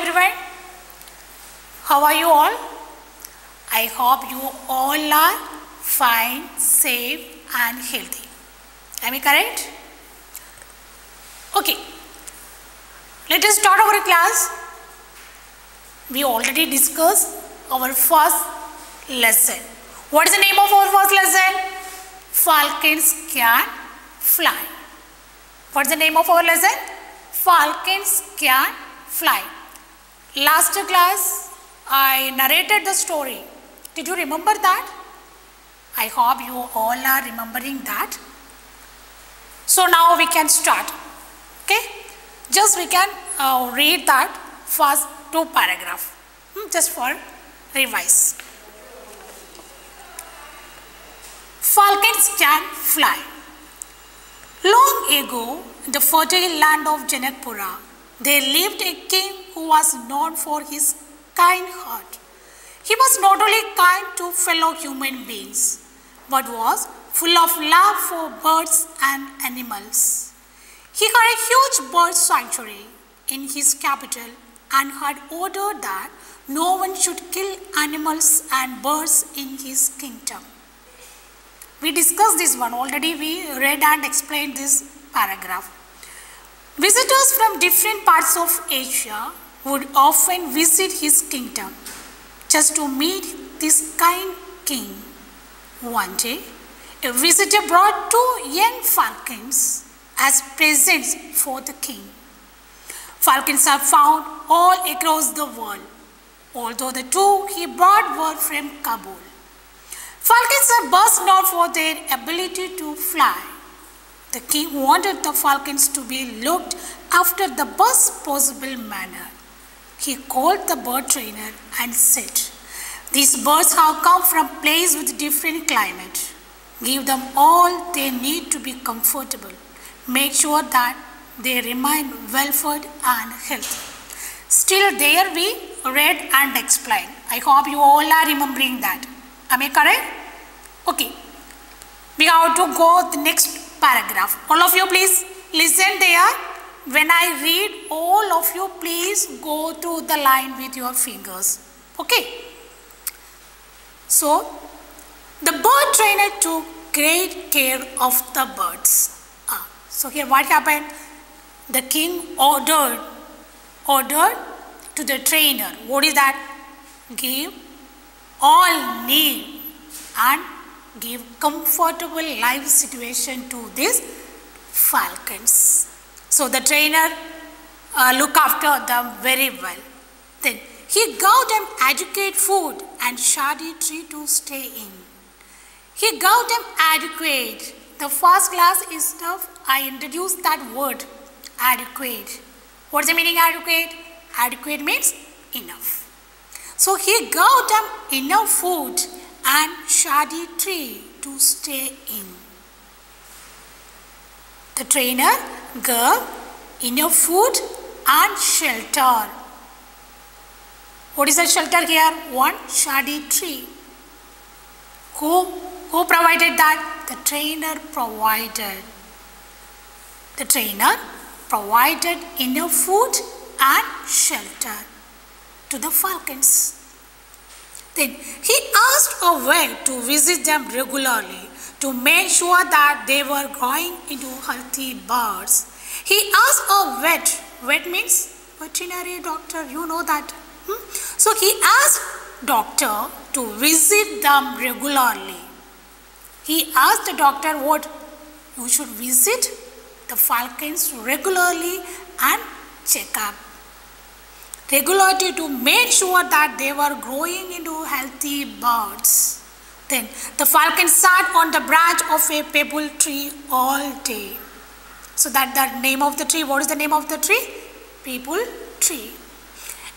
everyone. How are you all? I hope you all are fine, safe and healthy. Am I correct? Okay. Let us start our class. We already discussed our first lesson. What is the name of our first lesson? Falcons can fly. What is the name of our lesson? Falcons can fly. Last class, I narrated the story. Did you remember that? I hope you all are remembering that. So now we can start. Okay? Just we can read that first two paragraphs. Just for revise. Falcons can fly. Long ago, in the fertile land of Janakpura, there lived a king who was known for his kind heart. He was not only kind to fellow human beings, but was full of love for birds and animals. He had a huge bird sanctuary in his capital and had ordered that no one should kill animals and birds in his kingdom. We discussed this one already. We read and explained this paragraph. Visitors from different parts of Asia would often visit his kingdom just to meet this kind king. One day, a visitor brought two young falcons as presents for the king. Falcons are found all across the world, although the two he brought were from Kabul. Falcons are best known for their ability to fly. The king wanted the falcons to be looked after the best possible manner. He called the bird trainer and said, "These birds have come from places with different climate. Give them all they need to be comfortable. Make sure that they remain well-fed and healthy." Still there we read and explained. I hope you all are remembering that. Am I correct? Okay. We have to go the next paragraph. All of you please listen there. When I read, all of you please go through the line with your fingers. Okay. So, the bird trainer took great care of the birds. So here what happened? The king ordered to the trainer. What is that? Give all need and give comfortable life situation to these falcons. So the trainer look after them very well. Then he gave them adequate food and shady tree to stay in. He gave them adequate. The first class is stuff I introduced that word adequate. What's the meaning adequate? Adequate means enough. So he gave them enough food and shady tree to stay in. The trainer gave enough food and shelter. What is the shelter here? One shady tree. Who provided that? The trainer provided. The trainer provided enough food and shelter to the falcons. Then he asked a vet to visit them regularly to make sure that they were growing into healthy birds. He asked a vet. Vet means veterinary doctor. You know that. So he asked doctor to visit them regularly. He asked the doctor what you should visit the falcons regularly and check up. Regularly to make sure that they were growing into healthy birds. Then the falcon sat on the branch of a pebble tree all day. So that the name of the tree, what is the name of the tree? Pebble tree.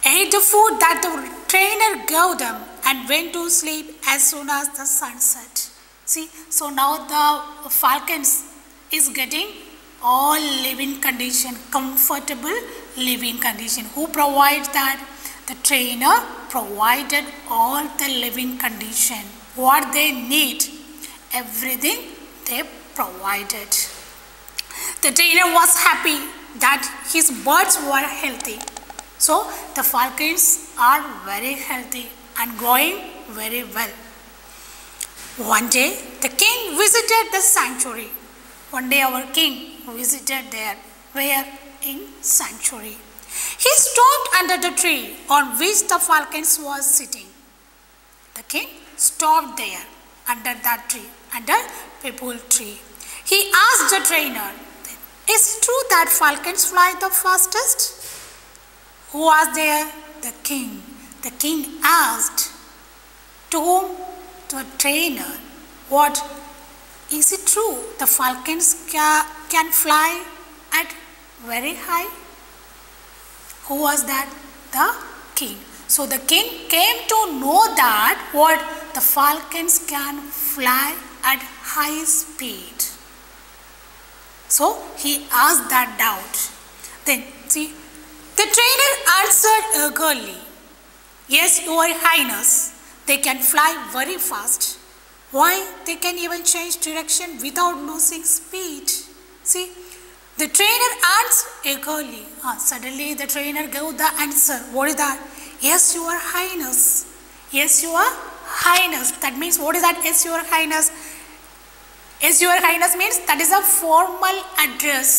Ate the food that the trainer gave them and went to sleep as soon as the sun set. See, so now the falcons is getting all living condition, comfortable living condition. Who provides that? The trainer provided all the living condition. What they need, everything they provided. The trainer was happy that his birds were healthy. So the falcons are very healthy and growing very well. One day the king visited the sanctuary. One day our king visited there. Where? In sanctuary. He stopped under the tree on which the falcons was sitting. The king stopped there under that tree, under peepul tree. He asked the trainer, "Is it true that falcons fly the fastest?" Who was there? The king. The king asked to whom? To a trainer. What? Is it true the falcons can fly at very high? Who was that? The king. So the king came to know that what? The falcons can fly at high speed. So he asked that doubt. Then see, the trainer answered eagerly, "Yes, your highness, they can fly very fast. Why? They can even change direction without losing speed." See, the trainer answered eagerly. Suddenly the trainer gave the answer. What is that? "Yes, your highness. Yes, your highness." That means, what is that? "Yes, your highness." "Yes, your highness" means that is a formal address.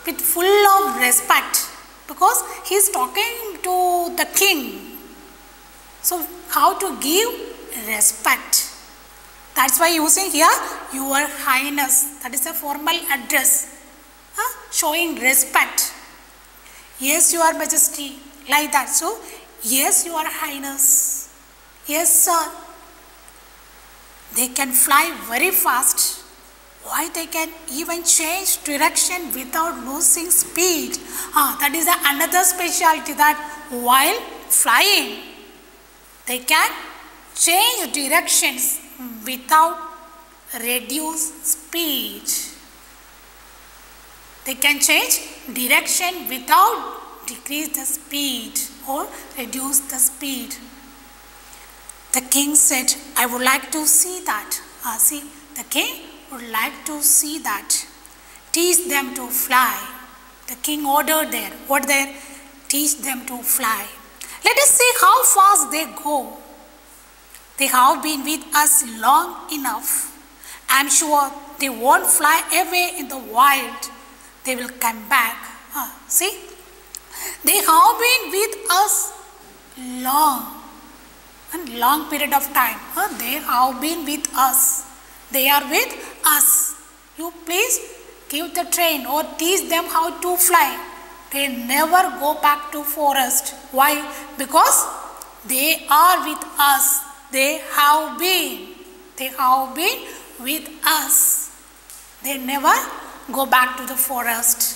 With full of respect, because he is talking to the king. So how to give respect? That's why using here "your highness." That is a formal address, showing respect. "Yes, your majesty," like that. So "Yes, your highness. Yes, sir. They can fly very fast. Why? They can even change direction without losing speed." That is another specialty, that while flying they can change directions without reduce speed. They can change direction without decrease the speed or reduce the speed. The king said, "I would like to see that." See, the king would like to see that. "Teach them to fly." The king ordered there. What there? Teach them to fly. Let us see how fast they go. They have been with us long enough. I am sure they won't fly away in the wild. They will come back. See, they have been with us long period of time. They have been with us. They are with us. You please give the train or teach them how to fly. They never go back to forest. Why? Because they are with us. They have been with us. They never go back to the forest.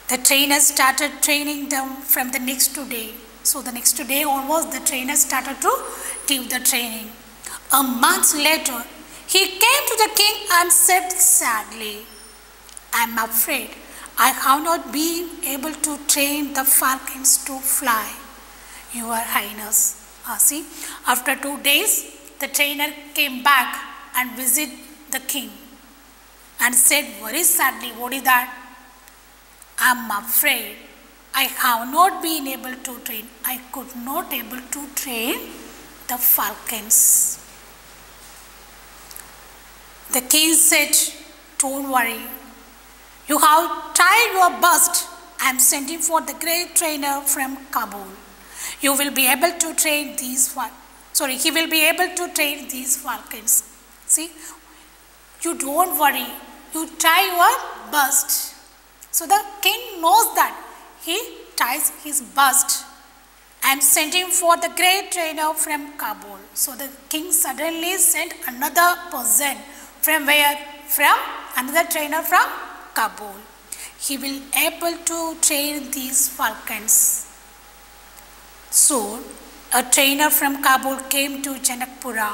The trainer started training them from the next day. So the next day onwards, the trainer started to give the training. A month later, he came to the king and said sadly, "I am afraid I have not been able to train the falcons to fly, your highness." See, after 2 days, the trainer came back and visited the king and said very sadly, "What is that? I am afraid I have not been able to train. I could not able to train the falcons." The king said, "Don't worry. You have tried your best. I am sending for the great trainer from Kabul. He will be able to train these falcons." See, you don't worry. You try your best. So the king knows that. He tries his best. "I am sending for the great trainer from Kabul." So the king suddenly sent another person. From where? From another trainer from Kabul. He will able to train these falcons. So a trainer from Kabul came to Janakpura.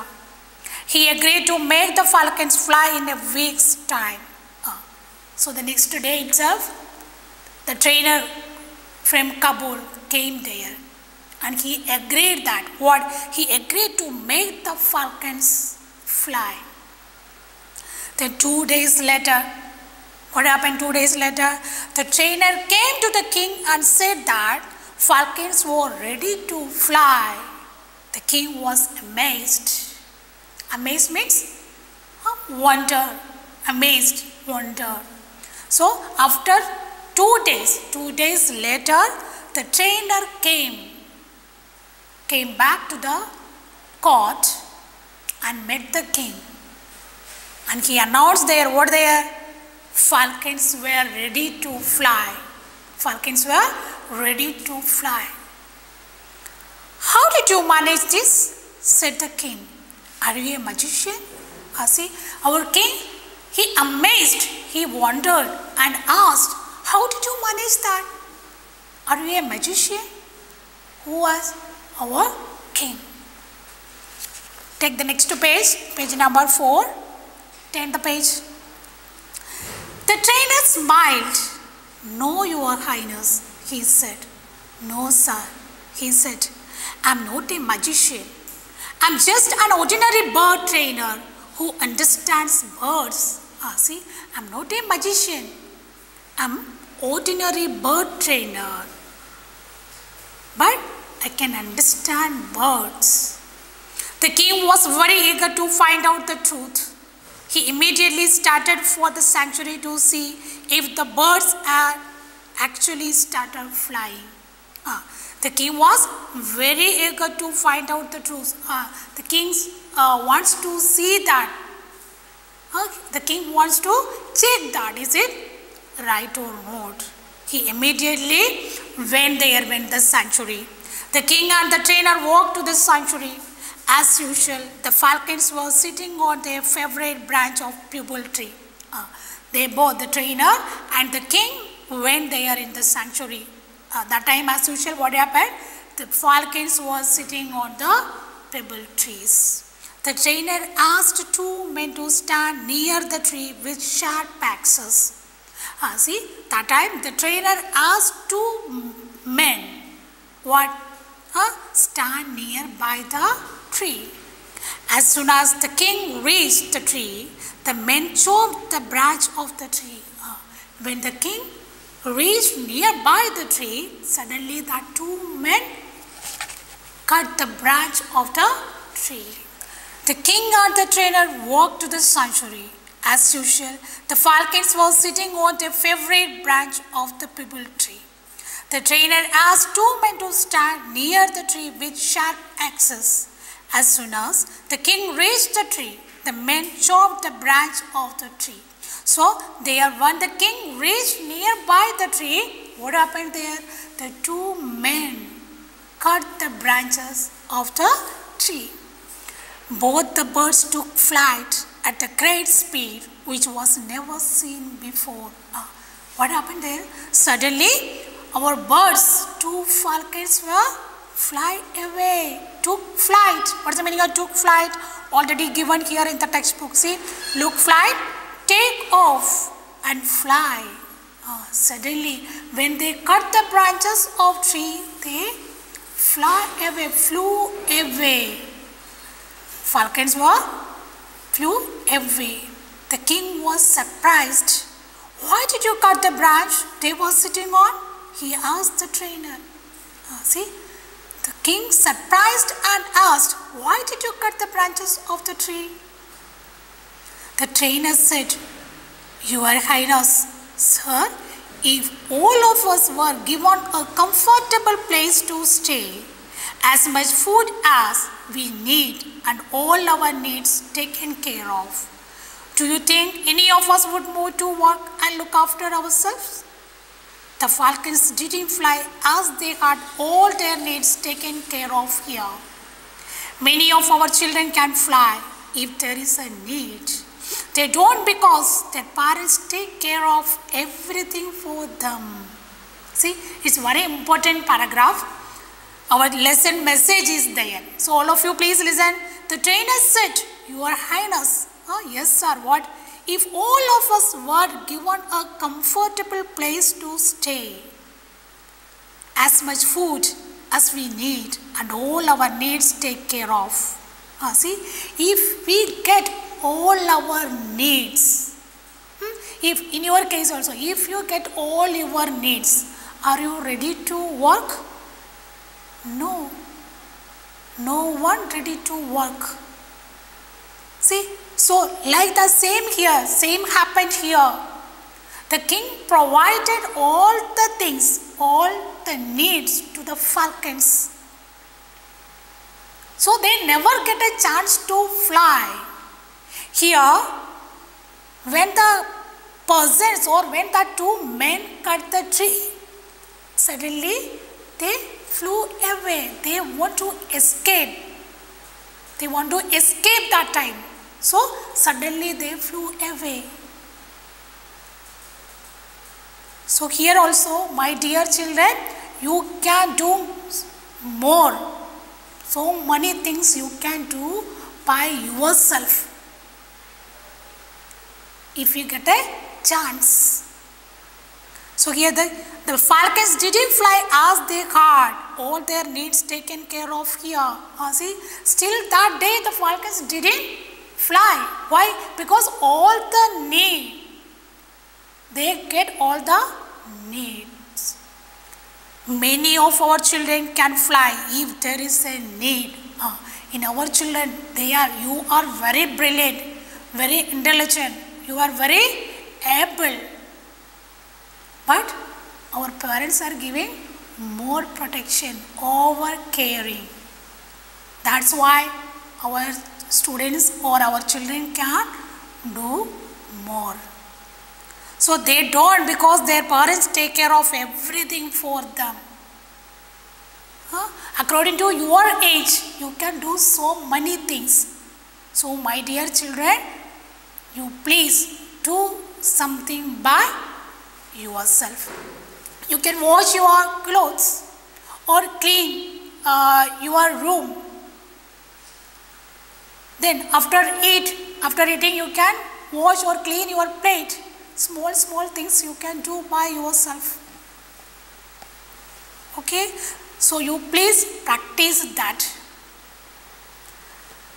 He agreed to make the falcons fly in a week's time. So the next day itself, the trainer from Kabul came there and he agreed that what? He agreed to make the falcons fly. Then 2 days later, What happened 2 days later? The trainer came to the king and said that falcons were ready to fly. The king was amazed. Amazed means wonder. Amazed, wonder. So after 2 days later, the trainer came back to the court and met the king. And he announced falcons were ready to fly. Falcons were ready to fly. How did you manage this? Said the king. Are you a magician? See, our king, he amazed, he wondered and asked, how did you manage that? Are you a magician? Who was our king? Take the next page, page number 4. Turn the page. The trainer smiled. No, your highness, he said. No, sir, he said. I'm not a magician. I'm just an ordinary bird trainer who understands birds. See, I'm not a magician. I'm ordinary bird trainer. But I can understand birds. The king was very eager to find out the truth. He immediately started for the sanctuary to see if the birds had actually started flying. The king was very eager to find out the truth. The king wants to see that. The king wants to check that. Is it right or not? He immediately went the sanctuary. The king and the trainer walked to the sanctuary. As usual, the falcons were sitting on their favorite branch of pebble tree. They both, the trainer and the king, went there in the sanctuary. That time, as usual, what happened? The falcons were sitting on the pebble trees. The trainer asked 2 men to stand near the tree with sharp axes. See, that time the trainer asked 2 men what? Stand near by the tree. As soon as the king reached the tree, the men chopped the branch of the tree. When the king reached nearby the tree, suddenly the 2 men cut the branch of the tree. The king and the trainer walked to the sanctuary. As usual, the falcons were sitting on their favorite branch of the pebble tree. The trainer asked 2 men to stand near the tree with sharp axes. As soon as the king reached the tree, the men chopped the branch of the tree. So, there when the king reached nearby the tree, what happened there? The 2 men cut the branches of the tree. Both the birds took flight at a great speed, which was never seen before. What happened there? Suddenly, our birds, 2 falcons were fly away, took flight. What's the meaning of took flight? Already given here in the textbook. See, look, flight, take off and fly. Suddenly, when they cut the branches of tree, they flew away. Falcons flew away. The king was surprised. Why did you cut the branch they were sitting on? He asked the trainer. See, the king surprised and asked, why did you cut the branches of the tree? The trainer said, Your Highness, sir, if all of us were given a comfortable place to stay, as much food as we need and all our needs taken care of, do you think any of us would move to work and look after ourselves? The falcons didn't fly as they had all their needs taken care of here. Many of our children can fly if there is a need. They don't because their parents take care of everything for them. See, it's very important paragraph. Our lesson message is there. So all of you please listen. The trainer said, Your Highness. Yes sir, what? If all of us were given a comfortable place to stay, as much food as we need and all our needs take care of. See, if we get all our needs, If in your case also, if you get all your needs, are you ready to work? No. No one ready to work. See, so like the same here, same happened here. The king provided all the things, all the needs to the falcons. So they never get a chance to fly. Here, when the peasants or when the two men cut the tree, suddenly they flew away. They want to escape. They want to escape that time. So suddenly they flew away. So here also, my dear children, you can do more. So many things you can do by yourself, if you get a chance. So here the falcons didn't fly as they had. All their needs taken care of here. See, still that day the falcons didn't fly. Why? Because all the need, they get all the needs. Many of our children can fly if there is a need. In our children, you are very brilliant, very intelligent, you are very able. But our parents are giving more protection, over caring. That's why our students or our children can do more. So they don't, because their parents take care of everything for them. According to your age, you can do so many things. So my dear children, you please do something by yourself. You can wash your clothes or clean your room. Then after eating you can wash or clean your plate. Small things you can do by yourself. Okay, so you please practice that.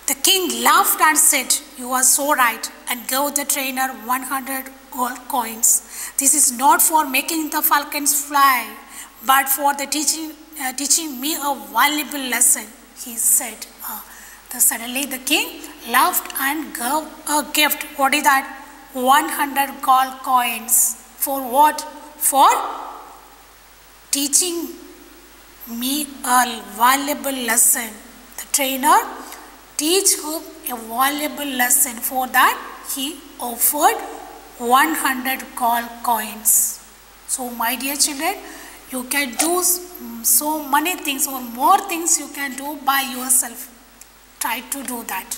The king laughed and said, "You are so right," and gave the trainer 100 gold coins. "This is not for making the falcons fly, but for the teaching me a valuable lesson," he said. Suddenly the king laughed and gave a gift. What is that? 100 gold coins. For what? For teaching me a valuable lesson. The trainer teach him a valuable lesson. For that he offered 100 gold coins. So my dear children, you can do so many things or more things you can do by yourself. Try to do that.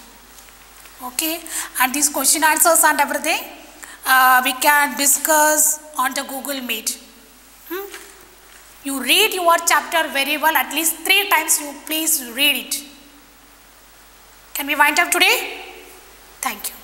Okay, and these question answers and everything we can discuss on the Google Meet. You read your chapter very well, at least 3 times you please read it. Can we wind up today? Thank you.